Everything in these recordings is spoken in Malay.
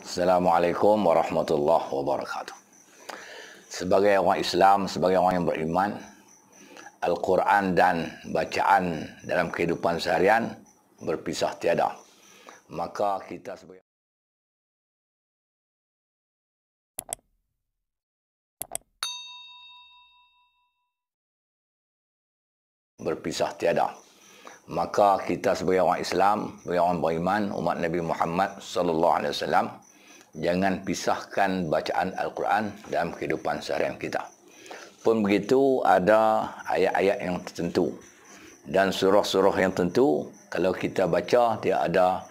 Assalamualaikum warahmatullahi wabarakatuh. Sebagai orang Islam, sebagai orang yang beriman, Al-Quran dan bacaan dalam kehidupan seharian berpisah tiada. Maka kita sebagai berpisah tiada. Maka kita sebagai orang Islam, sebagai orang beriman, umat Nabi Muhammad sallallahu alaihi wasallam, jangan pisahkan bacaan Al-Quran dalam kehidupan seharian kita. Pun begitu, ada ayat-ayat yang tertentu dan surah-surah yang tertentu, kalau kita baca, dia ada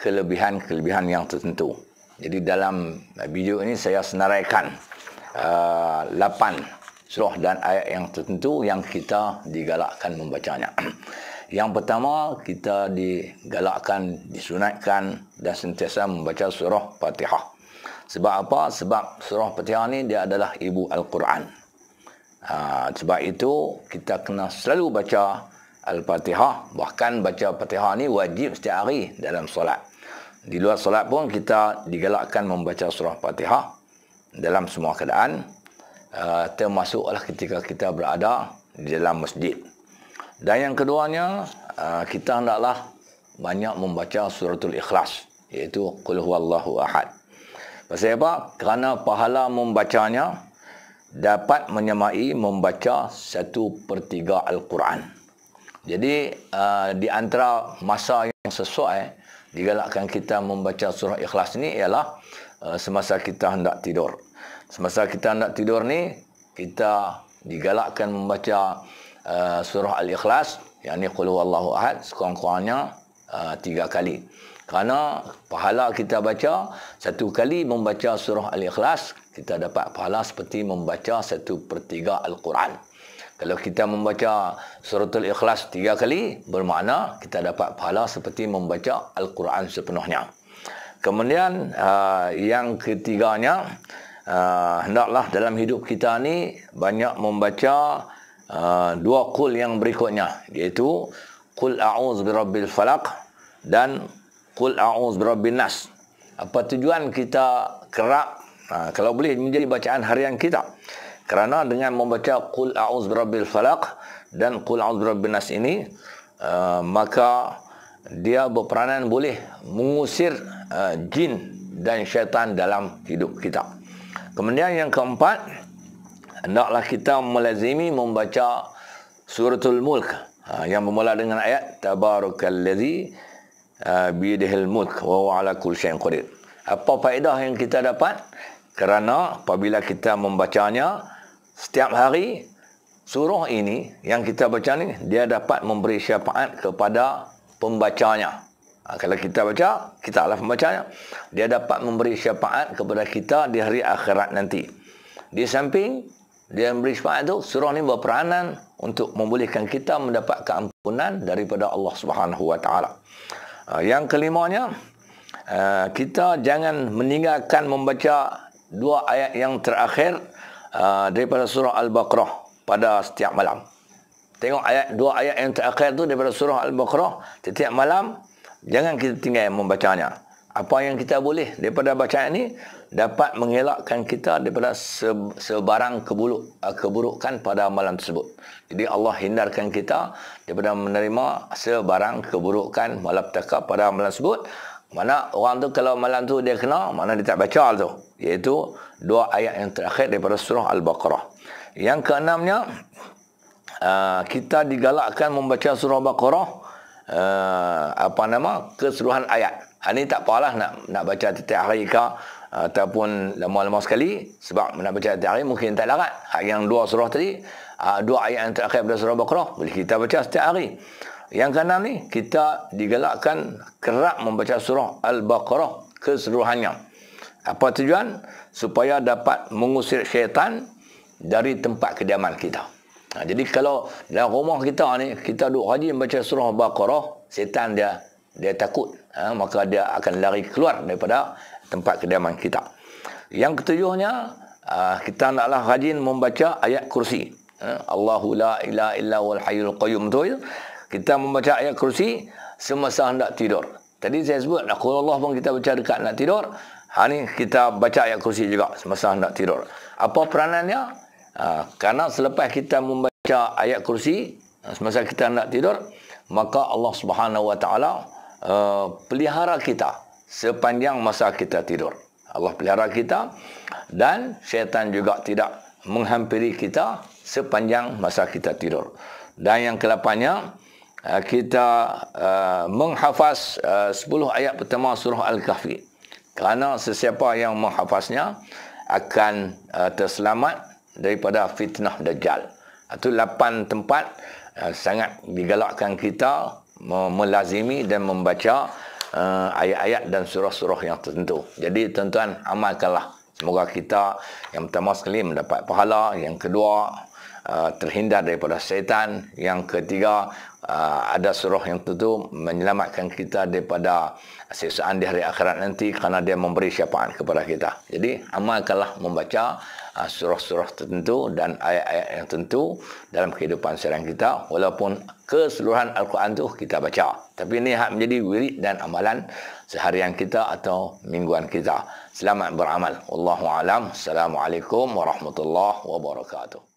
kelebihan-kelebihan yang tertentu. Jadi dalam video ini saya senaraikan 8 surah dan ayat yang tertentu yang kita digalakkan membacanya. Yang pertama, kita digalakkan, disunatkan dan sentiasa membaca surah Fatihah. Sebab apa? Sebab surah Fatihah ni dia adalah ibu Al-Quran. Sebab itu kita kena selalu baca Al-Fatihah. Bahkan baca Fatihah ni wajib setiap hari dalam solat. Di luar solat pun kita digalakkan membaca surah Fatihah dalam semua keadaan, termasuklah ketika kita berada di dalam masjid. Dan yang keduanya, kita hendaklah banyak membaca suratul Ikhlas, iaitu Qul huwallahu ahad. Pasal apa? Kerana pahala membacanya dapat menyamai membaca 1/3 Al-Quran. Jadi di antara masa yang sesuai digalakkan kita membaca surah Ikhlas ni ialah semasa kita hendak tidur. Semasa kita hendak tidur ni, kita digalakkan membaca surah Al-Ikhlas, yakni Qul huwallahu ahad, sekurang-kurangnya 3 kali. Kerana pahala kita baca 1 kali membaca surah Al-Ikhlas, kita dapat pahala seperti membaca 1/3 Al-Quran. Kalau kita membaca suratul Ikhlas 3 kali, bermakna kita dapat pahala seperti membaca Al-Quran sepenuhnya. Kemudian yang ketiganya, hendaklah dalam hidup kita ni banyak membaca 2 qul yang berikutnya, iaitu Qul a'udzu birabbil falaq dan Qul a'udzu birabbin nas. Apa tujuan kita kerap kalau boleh menjadi bacaan harian kita? Kerana dengan membaca Qul a'udzu birabbil falaq dan Qul a'udzu birabbin nas ini, maka dia berperanan boleh mengusir jin dan syaitan dalam hidup kita. Kemudian yang keempat, hendaklah kita melazimi membaca suratul Mulk yang bermula dengan ayat Tabarakalladzi biyadihil mulk wa huwa ala kulli syai'in qadir. Apa faedah yang kita dapat? Kerana apabila kita membacanya setiap hari, surah ini yang kita baca ni, dia dapat memberi syafaat kepada pembacanya. Kalau kita baca, kita adalah pembacanya, dia dapat memberi syafaat kepada kita di hari akhirat nanti. Di samping dia memberi syafaat itu, surah ini berperanan untuk membolehkan kita mendapat keampunan daripada Allah Subhanahu wa taala. Yang kelimanya, kita jangan meninggalkan membaca 2 ayat yang terakhir daripada surah Al-Baqarah pada setiap malam. Tengok 2 ayat yang terakhir tu daripada surah Al-Baqarah, setiap malam jangan kita tinggal membacanya. Apa yang kita boleh daripada bacaan ini dapat mengelakkan kita daripada sebarang keburukan pada amalan tersebut. Jadi Allah hindarkan kita daripada menerima sebarang keburukan malapetaka pada amalan tersebut. Mana orang tu kalau malam tu dia kena, mana dia tak baca tu, iaitu 2 ayat yang terakhir daripada surah Al-Baqarah. Yang keenamnya, kita digalakkan membaca surah Al-Baqarah keseluruhan ayat. Ini tak apalah nak baca setiap hari ke ataupun lama-lama sekali, sebab nak baca setiap hari mungkin tak larat. Yang 2 surah tadi, 2 ayat yang terakhir pada surah Al-Baqarah boleh kita baca setiap hari. Yang keenam ni, kita digalakkan kerap membaca surah Al-Baqarah keseluruhannya. Apa tujuan? Supaya dapat mengusir syaitan dari tempat kediaman kita. Jadi kalau dalam rumah kita ni, kita duk rajin baca surah Al-Baqarah, syaitan dia takut, maka dia akan lari keluar daripada tempat kediaman kita. Yang ketujuhnya, kita naklah rajin membaca ayat kursi. Allahu la ilaha illa huwal hayyul qayyum tu. Kita membaca ayat kursi semasa hendak tidur. Tadi saya sebut, Qul Allah pun kita baca dekat nak tidur. Ni kita baca ayat kursi juga semasa nak tidur. Apa peranannya? Karena selepas kita membaca ayat kursi semasa kita nak tidur, maka Allah Subhanahu Wa Taala pelihara kita sepanjang masa kita tidur. Allah pelihara kita dan syaitan juga tidak menghampiri kita sepanjang masa kita tidur. Dan yang ke-8-nya, kita menghafaz 10 ayat pertama surah Al-Kahfi. Kerana sesiapa yang menghafaznya akan terselamat daripada fitnah Dajjal. Itu 8 tempat sangat digalakkan kita melazimi dan membaca ayat-ayat dan surah-surah yang tertentu. Jadi tuan-tuan, amalkanlah. Semoga kita yang pertama sekali mendapat pahala, yang kedua terhindar daripada syaitan, yang ketiga ada surah yang tentu menyelamatkan kita daripada siksaan di hari akhirat nanti kerana dia memberi syafaat kepada kita. Jadi amalkanlah membaca surah-surah tertentu dan ayat-ayat yang tentu dalam kehidupan seharian kita, walaupun keseluruhan Al-Quran tu kita baca, tapi ini menjadi wirid dan amalan seharian kita atau mingguan kita. Selamat beramal. Wallahu alam. Assalamualaikum warahmatullahi wabarakatuh.